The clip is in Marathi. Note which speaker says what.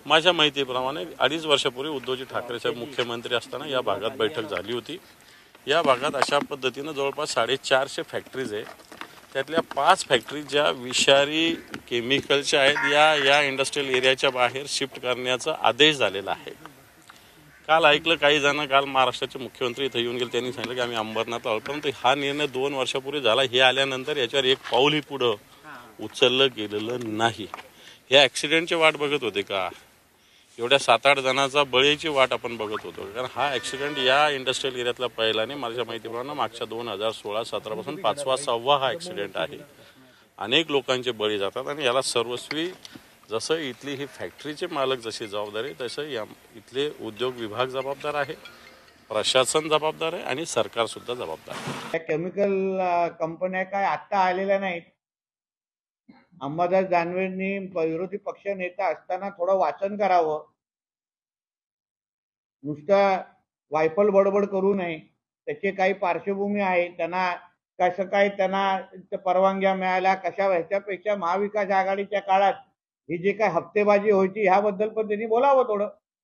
Speaker 1: माझ्या माहितीप्रमाणे 2.5 वर्षापूर्वी उद्धवजी ठाकरे साहेब मुख्यमंत्री असताना या भागात बैठक झाली होती। या भागात अशा पद्धतीनं जवळपास 450 फॅक्टरीज आहे। त्यातल्या 5 फॅक्टरी ज्या विषारी केमिकलच्या आहेत या इंडस्ट्रियल एरियाच्या बाहेर शिफ्ट करण्याचा आदेश झालेला आहे। काल ऐकलं काही जण काल महाराष्ट्राचे मुख्यमंत्री इथे येऊन गेले, त्यांनी सांगितलं की आम्ही अंबरनाथला आलो, परंतु हा निर्णय 2 वर्षापूर्वी झाला। हे आल्यानंतर याच्यावर एक पाऊलही पुढं उचललं गेलेलं नाही। या ॲक्सिडेंटची वाट बघत होते का? एवढ्या 7-8 जणांचा बळीची वाट आपण बघत होतो, कारण हा ॲक्सिडेंट या इंडस्ट्रियल एरियातला पहिला नाही। माझ्या माहितीप्रमाणे मागच्या 2016-17 पासून 5वा-6वा हा ॲक्सिडेंट आहे। अनेक लोकांचे बळी जातात आणि याला सर्वस्वी जसं इथली ही फॅक्टरीचे मालक जशी जबाबदारी तसं इथले उद्योग विभाग जबाबदार आहे, प्रशासन जबाबदार आहे आणि सरकार सुद्धा जबाबदार आहे।
Speaker 2: त्या केमिकल कंपन्या काय आत्ता आलेल्या नाहीत। अंबादास दानवेंनी विरोधी पक्ष नेता असताना थोडं वाचन करावं, नुसता वायफल बडबड करू नये। त्याची काही पार्श्वभूमी आहे, त्यांना कसं काय त्यांना परवानग्या मिळाल्या, कशा ह्याच्यापेक्षा महाविकास आघाडीच्या काळात ही जी काय हप्तेबाजी व्हायची ह्याबद्दल पण त्यांनी बोलावं थोडं।